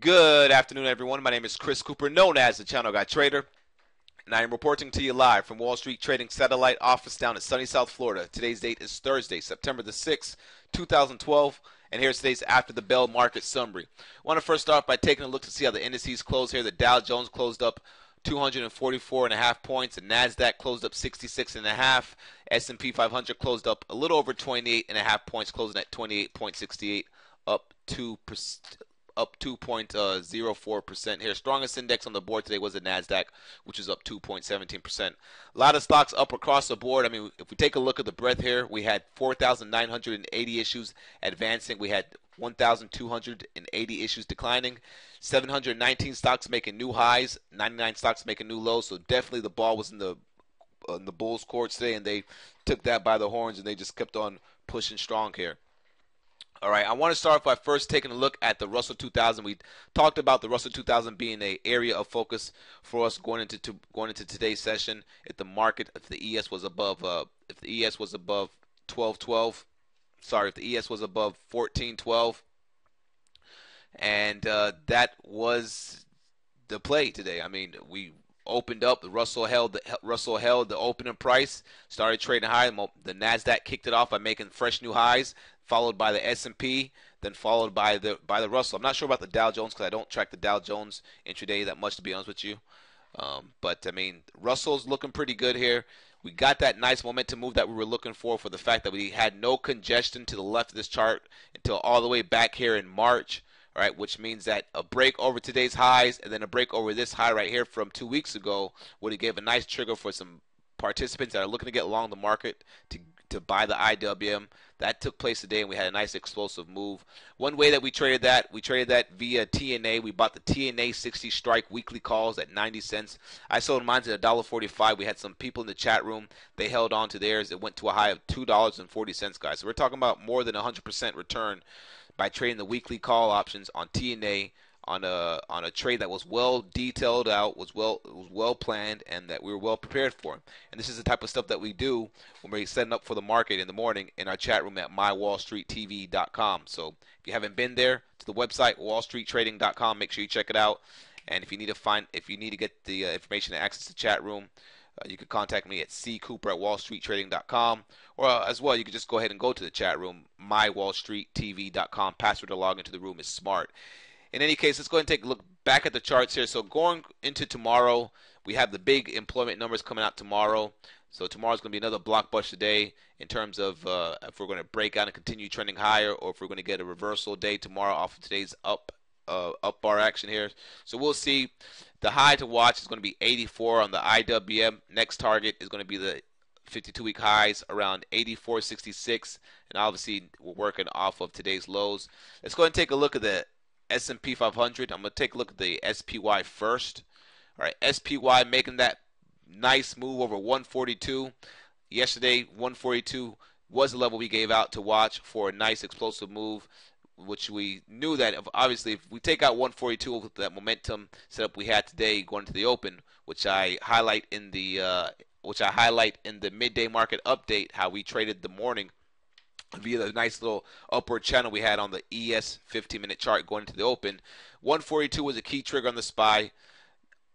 Good afternoon, everyone. My name is Chris Cooper, known as the Channel Guy Trader, and I am reporting to you live from Wall Street Trading Satellite Office down in sunny South Florida. Today's date is Thursday, September the 6th, 2012, and here's today's After the Bell market summary. I want to first start by taking a look to see how the indices closed here. The Dow Jones closed up 244.5 points. The Nasdaq closed up 66.5. S&P 500 closed up a little over 28.5 points, closing at 28.68, up 2.04% here. Strongest index on the board today was the Nasdaq, which is up 2.17%. A lot of stocks up across the board. I mean, if we take a look at the breadth here, we had 4,980 issues advancing. We had 1,280 issues declining. 719 stocks making new highs. 99 stocks making new lows. So definitely the ball was in the Bulls' court today, and they took that by the horns, and they just kept on pushing strong here. All right, I want to start by first taking a look at the Russell 2000. We talked about the Russell 2000 being an area of focus for us going into today's session. If the market, if the ES was above 1212, sorry, if the ES was above 1412, and that was the play today. I mean, we opened up. Russell held the opening price, started trading high. The Nasdaq kicked it off by making fresh new highs, followed by the S&P, then followed by the Russell. I'm not sure about the Dow Jones because I don't track the Dow Jones intraday that much, to be honest with you. But I mean, Russell's looking pretty good here. We got that nice momentum move that we were looking for the fact that we had no congestion to the left of this chart until all the way back here in March. All right, which means that a break over today's highs and then a break over this high right here from 2 weeks ago would have gave a nice trigger for some participants that are looking to get along the market to buy the IWM. That took place today, and we had a nice explosive move. One way that we traded that via TNA. We bought the TNA 60 strike weekly calls at 90 cents. I sold mine at $1.45. We had some people in the chat room. They held on to theirs. It went to a high of $2.40, guys. So we're talking about more than 100% return by trading the weekly call options on TNA on a trade that was well detailed out, was well planned, and that we were well prepared for. And this is the type of stuff that we do when we're setting up for the market in the morning in our chat room at mywallstreettv.com. So if you haven't been there to the website wallstreettrading.com, make sure you check it out. And if you need to get the information and access to the chat room, you can contact me at ccooper@wallstreettrading.com, or as well, you can just go ahead and go to the chat room, mywallstreettv.com. Password to log into the room is SMART. In any case, let's go ahead and take a look back at the charts here. So going into tomorrow, we have the big employment numbers coming out tomorrow. So tomorrow's going to be another blockbuster day in terms of if we're going to break out and continue trending higher, or if we're going to get a reversal day tomorrow off of today's up bar action here. So we'll see. The high to watch is going to be 84 on the IWM. Next target is going to be the 52-week highs around 84.66, and obviously we're working off of today's lows. Let's go ahead and take a look at the S&P 500. I'm going to take a look at the SPY first. All right, SPY making that nice move over 142. Yesterday, 142 was the level we gave out to watch for a nice explosive move, which we knew that obviously if we take out 142 with that momentum setup we had today going to the open, which I highlight in the midday market update, how we traded the morning via the nice little upward channel we had on the ES 15-minute chart going into the open. 142 was a key trigger on the SPY.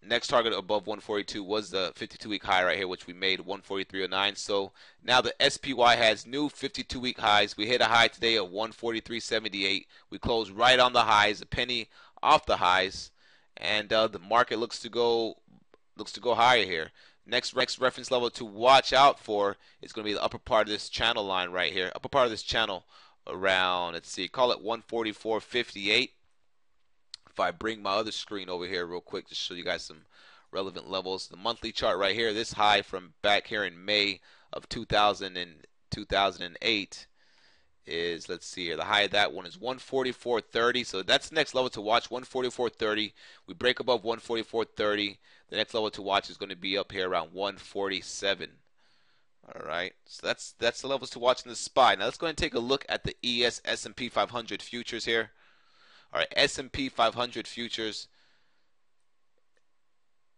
Next target above 142 was the 52-week high right here, which we made 143.09. So now the SPY has new 52-week highs. We hit a high today of 143.78. We closed right on the highs, a penny off the highs, and the market looks to go higher here. Next reference level to watch out for is going to be the upper part of this channel line right here. Upper part of this channel around, let's see, call it 144.58. If I bring my other screen over here real quick to show you guys some relevant levels. The monthly chart right here, this high from back here in May of 2008 is, let's see here, the high of that one is 144.30. So that's the next level to watch, 144.30. We break above 144.30. The next level to watch is going to be up here around 147. All right, so that's the levels to watch in the SPY. Now let's go ahead and take a look at the ES S&P 500 futures here. All right, S&P 500 futures.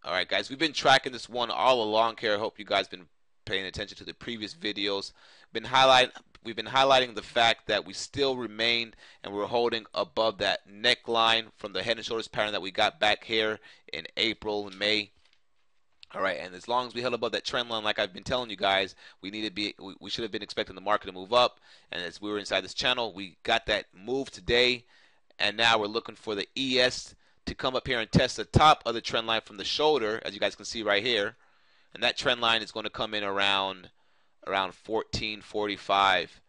All right, guys, we've been tracking this one all along here. I hope you guys been paying attention to the previous videos, we've been highlighting the fact that we still remain and we're holding above that neckline from the head and shoulders pattern that we got back here in April and May. All right, and as long as we held above that trend line, like I've been telling you guys, we should have been expecting the market to move up. And as we were inside this channel, we got that move today, and now we're looking for the ES to come up here and test the top of the trend line from the shoulder, as you guys can see right here. And that trend line is going to come in around 1445.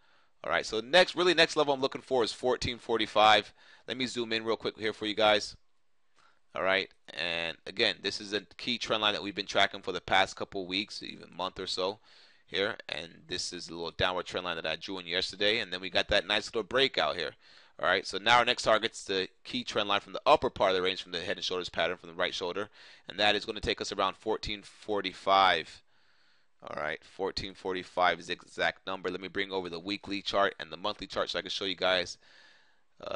All right, so next level I'm looking for is 1445. Let me zoom in real quick here for you guys. All right, and again, this is a key trend line that we've been tracking for the past couple of weeks, even month or so here. And this is a little downward trend line that I drew in yesterday, and then we got that nice little breakout here. All right, so now our next target's the key trend line from the upper part of the range from the head and shoulders pattern from the right shoulder, and that is going to take us around 1445. All right, 1445 is the exact number. Let me bring over the weekly chart and the monthly chart so I can show you guys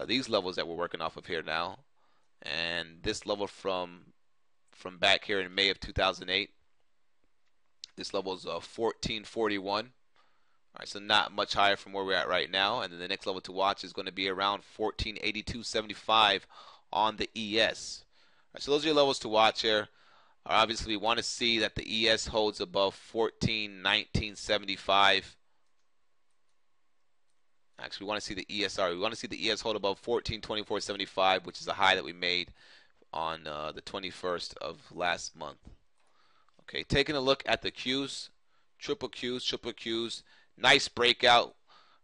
these levels that we're working off of here now. And this level from back here in May of 2008, this level is 1441. All right, so not much higher from where we're at right now. And then the next level to watch is going to be around 1482.75 on the ES. All right, so those are your levels to watch here. Obviously, we want to see that the ES holds above 1419.75. Actually, we want to see the ESR. We want to see the ES hold above 1424.75, which is a high that we made on the 21st of last month. Okay, taking a look at the Qs, triple Qs, nice breakout.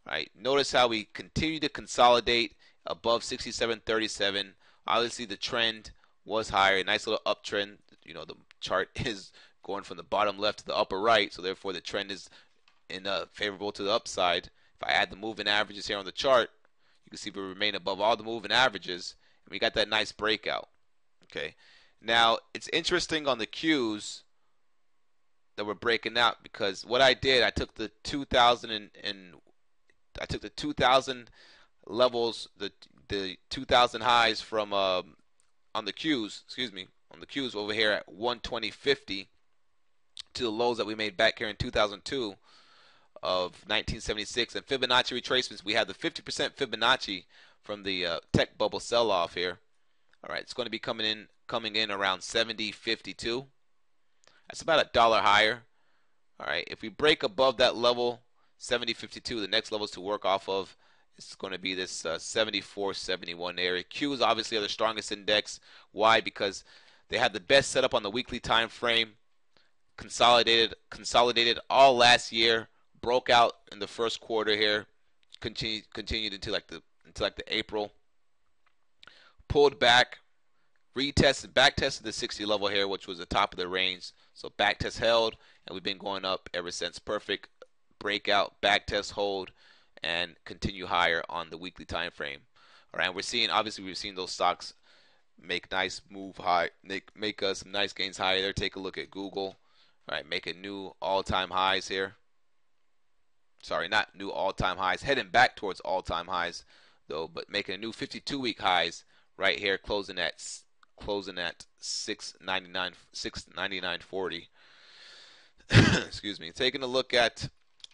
Right, notice how we continue to consolidate above 67.37. Obviously, the trend was higher, a nice little uptrend. You know, the chart is going from the bottom left to the upper right, so therefore the trend is favorable to the upside. If I add the moving averages here on the chart, you can see we remain above all the moving averages, and we got that nice breakout. Okay, now it's interesting on the Qs that we're breaking out, because what I did, I took the 2000 levels, the 2000 highs from on the Qs, on the Qs over here at 120.50 to the lows that we made back here in 2002. Of 1976, and Fibonacci retracements, we have the 50% Fibonacci from the tech bubble sell-off here. All right, it's going to be coming in around 70.52. That's about $1 higher. All right, if we break above that level 70.52, the next levels to work off of is going to be this 74.71 area. Qs obviously are the strongest index. Why? Because they had the best setup on the weekly time frame. Consolidated all last year. Broke out in the first quarter here, continued into like the April, pulled back, back tested the 60 level here, which was the top of the range. So back test held, and we've been going up ever since. Perfect breakout, back test hold, and continue higher on the weekly time frame. All right, we've seen those stocks make nice move high, make us some nice gains higher there. Take a look at Google. All right, making new all-time highs here. Sorry, not new all-time highs, heading back towards all-time highs though, but making a new 52-week highs right here, closing at 699.40. Excuse me. Taking a look at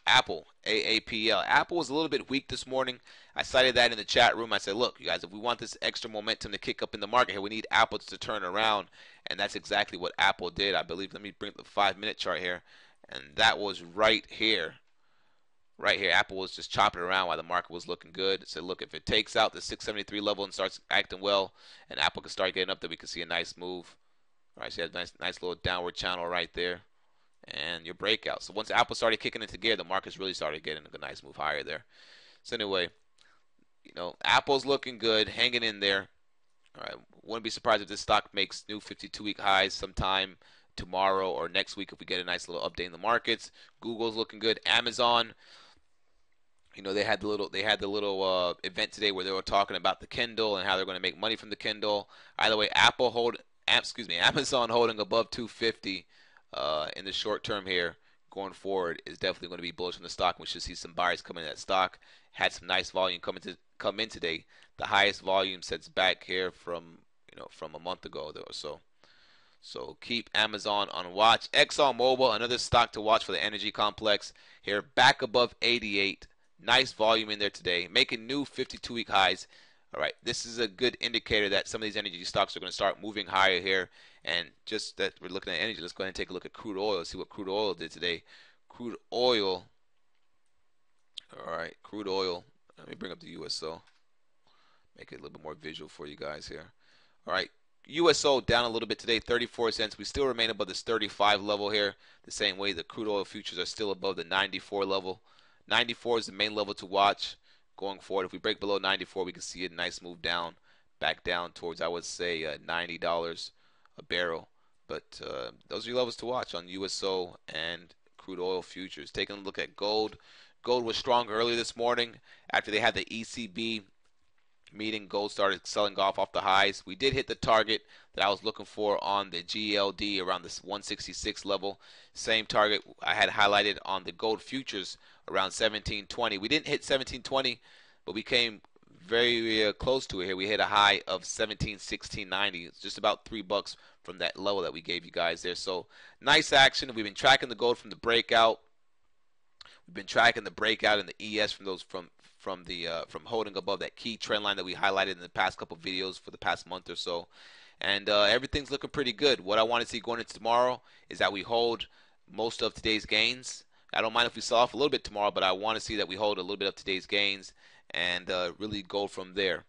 Apple, AAPL. Apple was a little bit weak this morning. I cited that in the chat room. I said, look, you guys, if we want this extra momentum to kick up in the market here, we need Apple to turn around, and that's exactly what Apple did, I believe. Let me bring up the 5-minute chart here, and that was right here. Right here, Apple was just chopping around while the market was looking good. So look, if it takes out the 673 level and starts acting well, and Apple can start getting up there, we can see a nice move. All right, so you have a nice little downward channel right there, and your breakout. So once Apple started kicking into gear, the market's really started getting a nice move higher there. So anyway, you know, Apple's looking good, hanging in there. All right, wouldn't be surprised if this stock makes new 52-week highs sometime tomorrow or next week if we get a nice little update in the markets. Google's looking good. Amazon. You know, they had the little event today where they were talking about the Kindle and how they're going to make money from the Kindle. Either way, Amazon holding above 250 in the short term here going forward is definitely going to be bullish on the stock. We should see some buyers come in that stock. Had some nice volume come in today. The highest volume sets back here from a month ago though. So So keep Amazon on watch. ExxonMobil, another stock to watch for the energy complex. Here, back above 88. Nice volume in there today, making new 52-week highs. All right, this is a good indicator that some of these energy stocks are going to start moving higher here. And just that we're looking at energy, let's go ahead and take a look at crude oil, see what crude oil did today. Crude oil, all right, crude oil. Let me bring up the USO, make it a little bit more visual for you guys here. All right, USO down a little bit today, 34 cents. We still remain above this 35 level here. The same way the crude oil futures are still above the 94 level. 94 is the main level to watch going forward. If we break below 94, we can see a nice move down, back down towards, I would say, $90 a barrel. But those are your levels to watch on USO and crude oil futures. Taking a look at gold. Gold was strong earlier this morning after they had the ECB meeting. Gold started selling off the highs. We did hit the target that I was looking for on the GLD around this 166 level. Same target I had highlighted on the gold futures around 1720. We didn't hit 1720, but we came very close to it here. We hit a high of 1716.90. It's just about $3 from that level that we gave you guys there. So nice action. We've been tracking the gold from the breakout. We've been tracking the breakout and the ES from those from holding above that key trend line that we highlighted in the past couple videos for the past month or so. And everything's looking pretty good. What I want to see going into tomorrow is that we hold most of today's gains. I don't mind if we sell off a little bit tomorrow, but I want to see that we hold a little bit of today's gains and really go from there.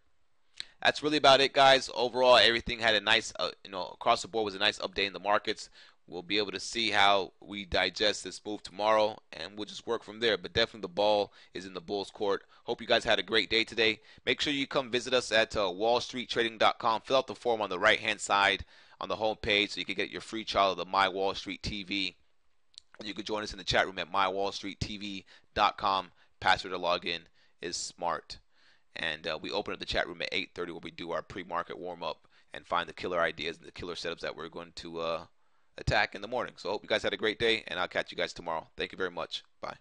That's really about it, guys. Overall, everything had a nice, across the board was a nice update in the markets. We'll be able to see how we digest this move tomorrow, and we'll just work from there. But definitely the ball is in the Bulls' court. Hope you guys had a great day today. Make sure you come visit us at wallstreettrading.com. Fill out the form on the right-hand side on the home page so you can get your free trial of the My Wall Street TV. You can join us in the chat room at mywallstreettv.com. Password to log in is SMART. And we open up the chat room at 8:30 where we do our pre-market warm-up and find the killer ideas and the killer setups that we're going to attack in the morning. So I hope you guys had a great day, and I'll catch you guys tomorrow. Thank you very much. Bye.